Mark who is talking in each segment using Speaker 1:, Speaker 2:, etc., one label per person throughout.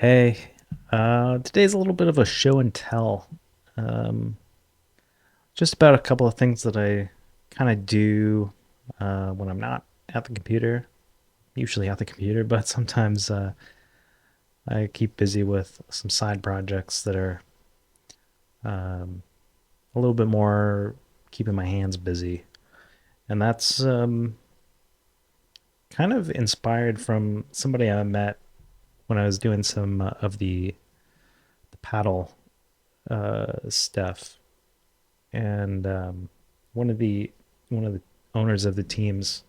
Speaker 1: Hey, today's a little bit of a show and tell. Um, just about a couple of things that I kind of do when I'm not at the computer. Usually at the computer, but sometimes I keep busy with some side projects that are um, a little bit more keeping my hands busy. And that's kind of inspired from somebody I met when I was doing some of the paddle stuff. And one of the one of the owners of the teams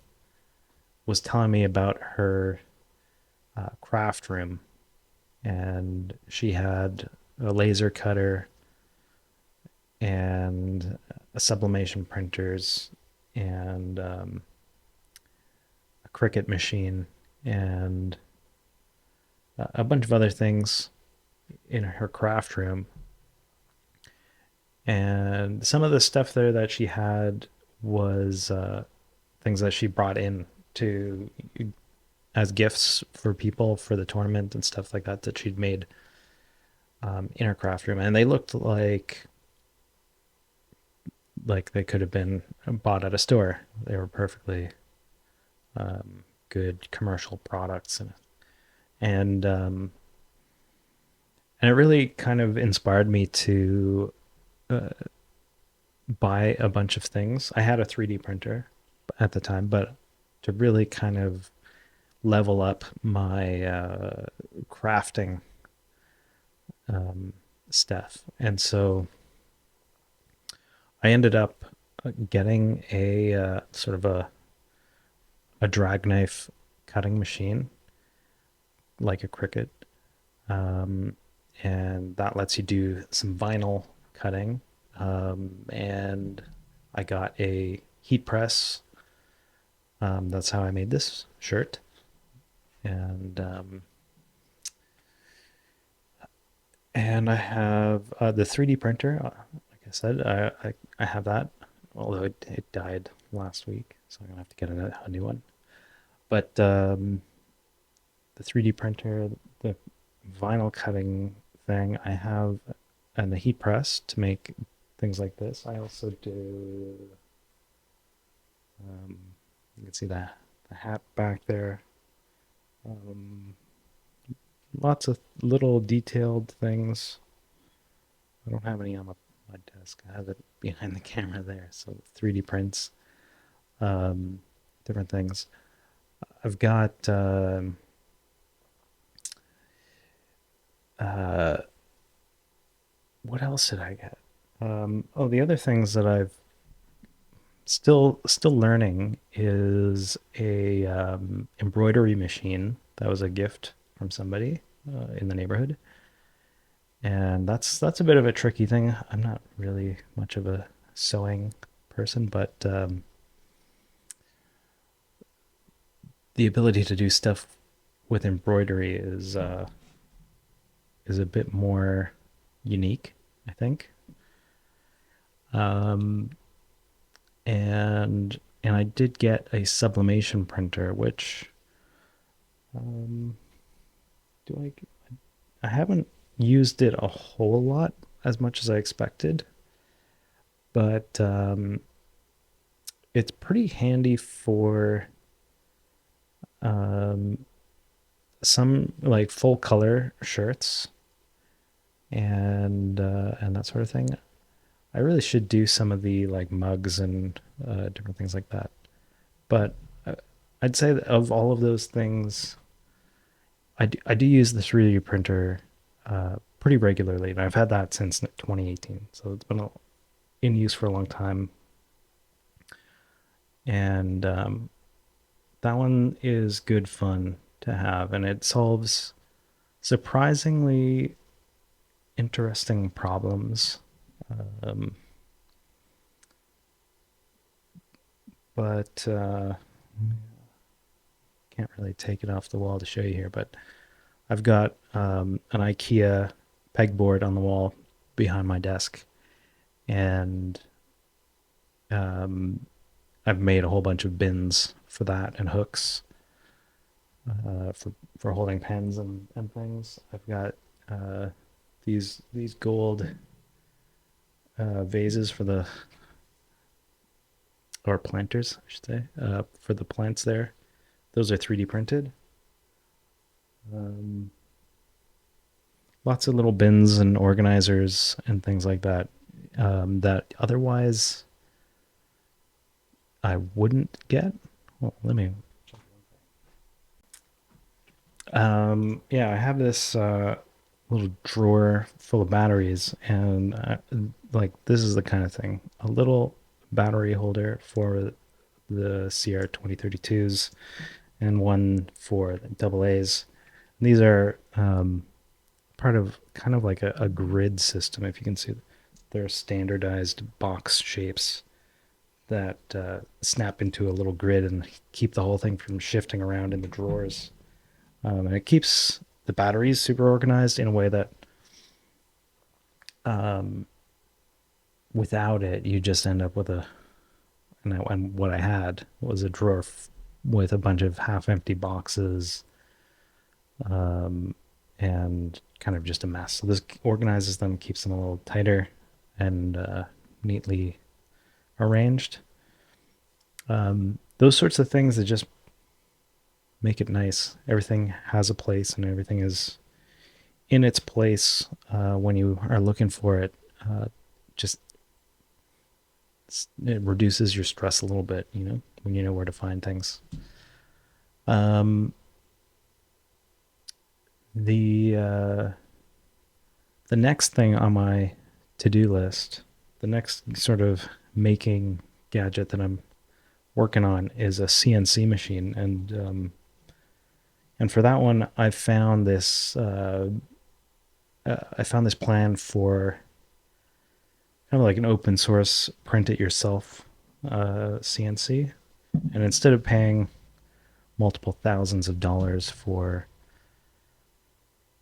Speaker 1: was telling me about her craft room, and she had a laser cutter and a sublimation printers and a Cricut machine and a bunch of other things in her craft room. And some of the stuff there that she had was things that she brought in to as gifts for people for the tournament and stuff like that she'd made in her craft room, and they looked like they could have been bought at a store. They were perfectly good commercial products, and it really kind of inspired me to uh, buy a bunch of things. I had a 3D printer at the time, but to really kind of level up my crafting um, stuff. And so I ended up getting a sort of a drag knife cutting machine, like a Cricut, um, and that lets you do some vinyl cutting. And I got a heat press. That's how I made this shirt. And and I have the 3D printer. Like I said, I have that, although it died last week, so I'm gonna have to get a new one. But the 3D printer, the vinyl cutting thing I have, and the heat press to make things like this. I also do. Um, you can see the hat back there. Um, Lots of little detailed things. I don't have any on my desk. I have it behind the camera there. So 3D prints, um, different things. I've got uh, what else did I get? Oh, the other things that I've still learning is a embroidery machine that was a gift from somebody in the neighborhood, and that's a bit of a tricky thing. I'm not really much of a sewing person, but the ability to do stuff with embroidery is a bit more unique, I think. Um, and I did get a sublimation printer, which um, do I haven't used it a whole lot as much as I expected, but it's pretty handy for um, some like full color shirts and that sort of thing. I really should do some of the like mugs and different things like that. But uh, I'd say that of all of those things, I do use the 3D printer pretty regularly, and I've had that since 2018. So it's been in use for a long time, and that one is good fun to have, and it solves surprisingly interesting problems. Um, but can't really take it off the wall to show you here. But I've got an IKEA pegboard on the wall behind my desk, and um, I've made a whole bunch of bins for that and hooks. for holding pens and things. I've got uh, these gold vases for the or planters, I should say, for the plants there. Those are 3D printed. Um, Lots of little bins and organizers and things like that that otherwise I wouldn't get. Well, let me. Yeah, I have this little drawer full of batteries, and like this is the kind of thing. A little battery holder for the CR 2032s and one for double A's. These are part of kind of like a grid system. If you can see, they're standardized box shapes that snap into a little grid and keep the whole thing from shifting around in the drawers. And it keeps the batteries super organized in a way that um, without it, you just end up with and what I had was a drawer with a bunch of half empty boxes um, and kind of just a mess. So this organizes them, keeps them a little tighter and neatly arranged. Those sorts of things that just make it nice. Everything has a place and everything is in its place when you are looking for it. Just it reduces your stress a little bit, you know, when you know where to find things. Um, the uh, the next thing on my to-do list, the next sort of making gadget that I'm working on is a CNC machine, and for that one, I found this plan for kind of like an open source print it yourself CNC, and instead of paying multiple thousands of dollars for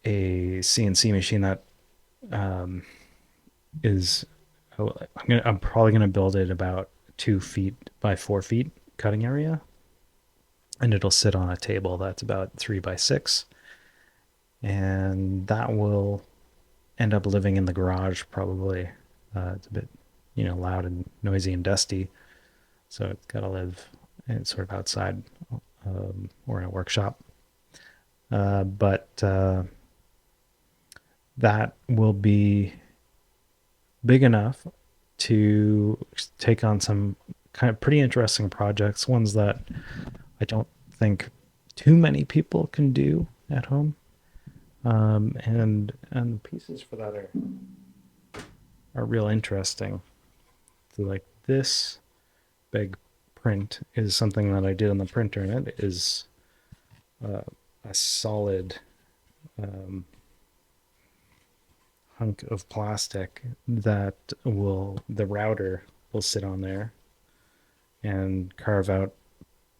Speaker 1: a CNC machine that um, is I'm probably gonna build it about 2 feet by 4 feet cutting area, and it'll sit on a table that's about 3 by 6, and that will end up living in the garage probably. It's a bit, you know, loud and noisy and dusty, so it's got to live sort of outside or in a workshop. But that will be big enough to take on some kind of pretty interesting projects, ones that I don't think too many people can do at home. And the pieces for that are real interesting. So like this big print is something that I did on the printer, and it is uh, a solid um, hunk of plastic that the router will sit on there and carve out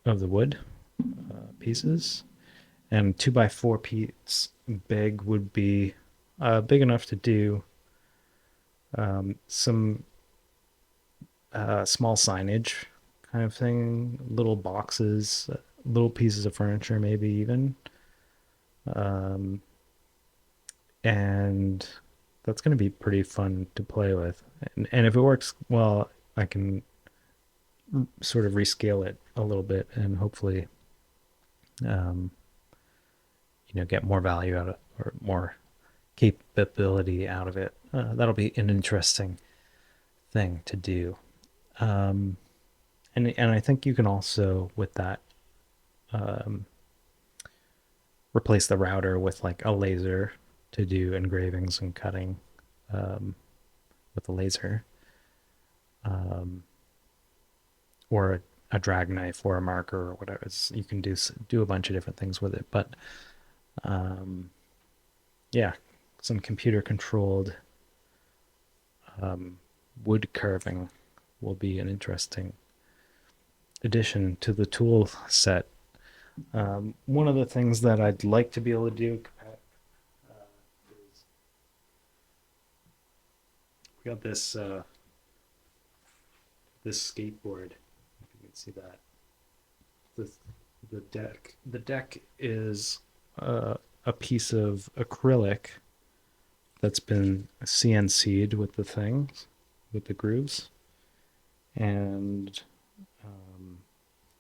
Speaker 1: of the wood pieces. And 2 by 4 piece big would be big enough to do some small signage kind of thing, little boxes, little pieces of furniture, maybe even. Um, and that's going to be pretty fun to play with. And if it works well, I can sort of rescale it a little bit and hopefully, um, get more value out of or more capability out of it. That'll be an interesting thing to do. Um, and I think you can also with that um, replace the router with like a laser to do engravings and cutting um, with a laser, um, or a drag knife or a marker or whatever. You can do a bunch of different things with it, but um, yeah, some computer controlled wood carving will be an interesting addition to the tool set. One of the things that I'd like to be able to do is we got this skateboard. If you can see that, this The deck is a piece of acrylic that's been CNC'd with the things, with the grooves, and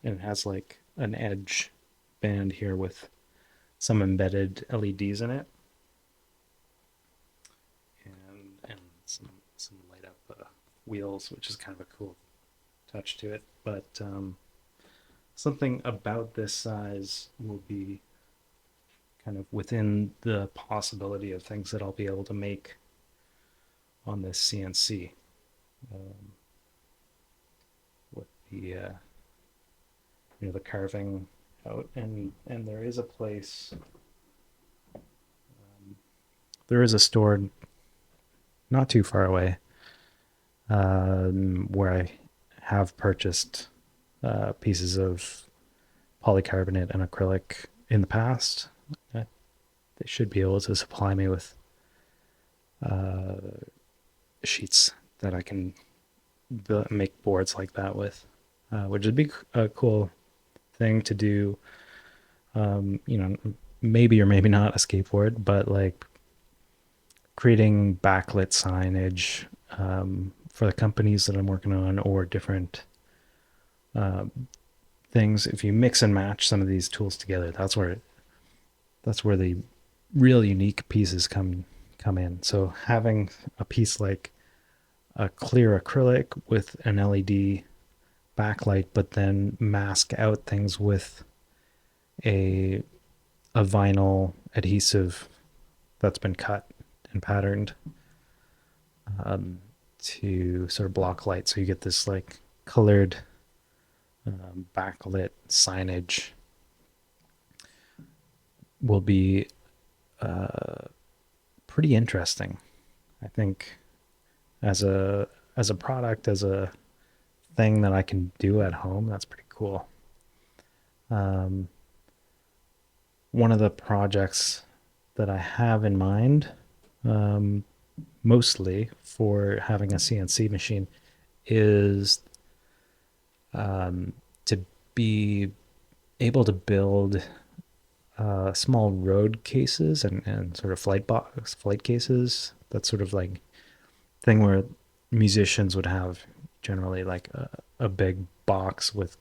Speaker 1: and it has like an edge band here with some embedded LEDs in it, and some light up wheels, which is kind of a cool touch to it. But something about this size will be kind of within the possibility of things that I'll be able to make on this CNC, um, with the the carving out, and there is a place, there is a store not too far away, where I have purchased pieces of polycarbonate and acrylic in the past. They should be able to supply me with uh, sheets that I can make boards like that with, which would be a cool thing to do. Maybe or maybe not a skateboard, but like creating backlit signage for the companies that I'm working on, or different uh, things. If you mix and match some of these tools together, that's where the real unique pieces come in. So having a piece like a clear acrylic with an LED backlight, but then mask out things with a a vinyl adhesive that's been cut and patterned, um, to sort of block light, so you get this like colored backlit signage, will be pretty interesting. I think as a product, as a thing that I can do at home, that's pretty cool. Um, One of the projects that I have in mind, um, mostly for having a CNC machine, is to be able to build small road cases, and sort of flight cases. That's sort of like thing where musicians would have generally like a big box with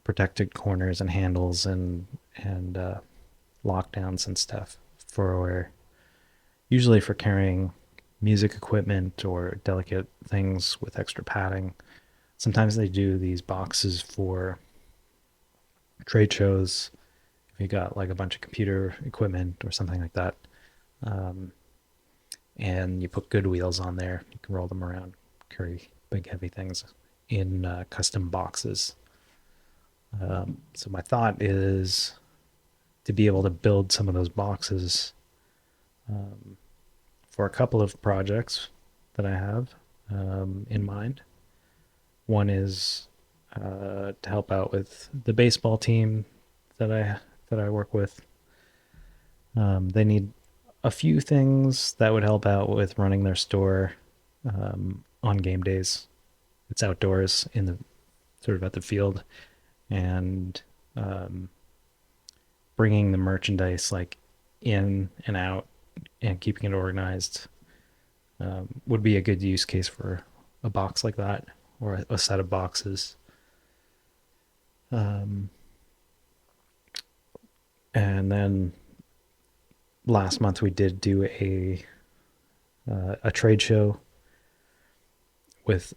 Speaker 1: protected corners and handles, and lockdowns and stuff, for usually for carrying music equipment or delicate things with extra padding. Sometimes they do these boxes for trade shows. If you got like a bunch of computer equipment or something like that, um, and you put good wheels on there, you can roll them around, carry big heavy things in custom boxes. So my thought is to be able to build some of those boxes for a couple of projects that I have in mind. One is to help out with the baseball team that I work with. They need a few things that would help out with running their store on game days. It's outdoors in the sort of at the field, and um, bringing the merchandise like in and out and keeping it organized would be a good use case for a box like that, or a set of boxes. Um, and then last month we did do a trade show with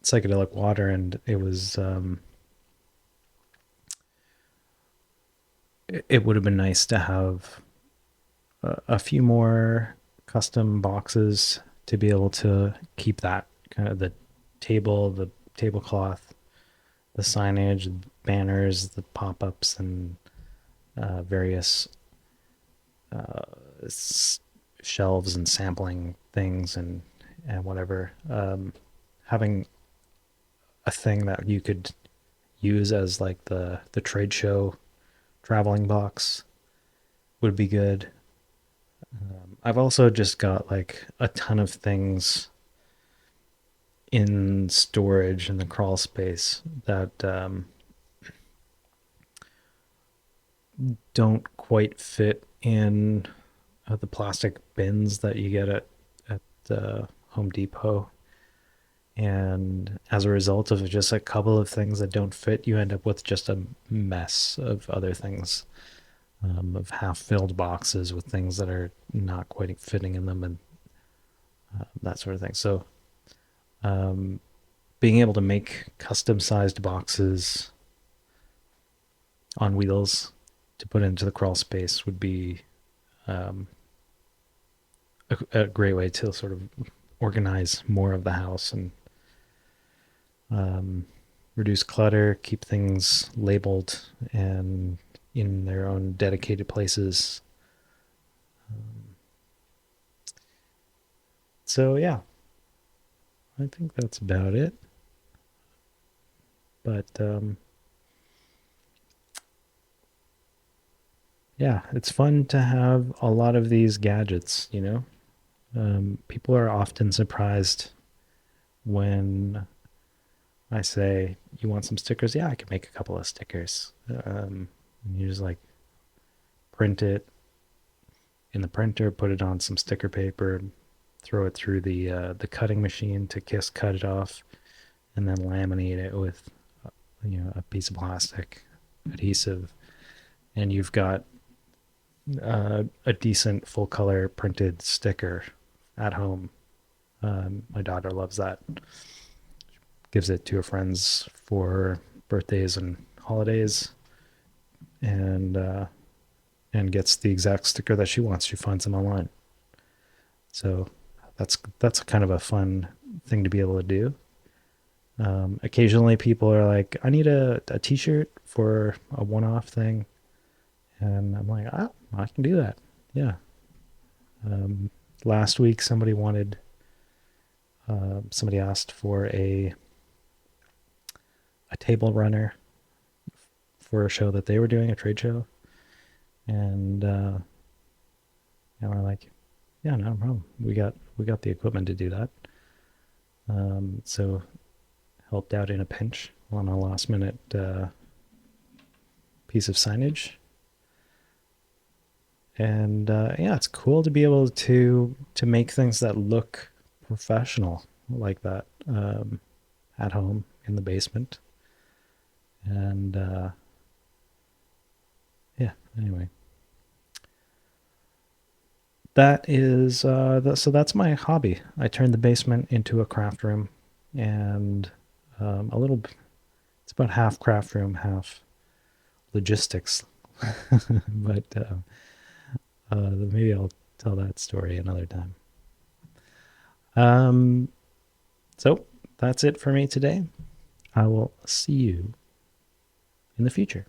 Speaker 1: psychedelic water, and it would have been nice to have a few more custom boxes to be able to keep that kind of the tablecloth, the signage, the banners, the pop-ups, and various shelves and sampling things, and whatever. Having a thing that you could use as like the trade show traveling box would be good. I've also just got like a ton of things in storage in the crawl space that don't quite fit in the plastic bins that you get at Home Depot. And as a result of just a couple of things that don't fit, you end up with just a mess of other things, of half filled boxes with things that are not quite fitting in them, and that sort of thing. So, um, being able to make custom sized boxes on wheels to put into the crawl space would be um, a great way to sort of organize more of the house and um, reduce clutter, keep things labeled and in their own dedicated places. So yeah, I think that's about it. But yeah, it's fun to have a lot of these gadgets. People are often surprised when I say, "You want some stickers?" Yeah, I can make a couple of stickers. You just like print it in the printer, put it on some sticker paper, throw it through the cutting machine to cut it off, and then laminate it with a piece of plastic adhesive, and you've got a decent full color printed sticker at home. My daughter loves that. Gives it to her friends for birthdays and holidays, and gets the exact sticker that she wants. She finds them online. So that's kind of a fun thing to be able to do. Occasionally, people are like, "I need a T-shirt for a one-off thing," and I'm like, "Ah, I can do that." Yeah. Um, Last week, somebody asked for a table runner for a show that they were doing, a trade show, and we're like, "Yeah, no problem. We got the equipment to do that." So helped out in a pinch on a last minute piece of signage. And yeah, it's cool to be able to make things that look professional like that, at home in the basement. And yeah, anyway, so that's my hobby. I turned the basement into a craft room, and a little. It's about half craft room, half logistics. But maybe I'll tell that story another time. Um, so that's it for me today. I will see you in the future.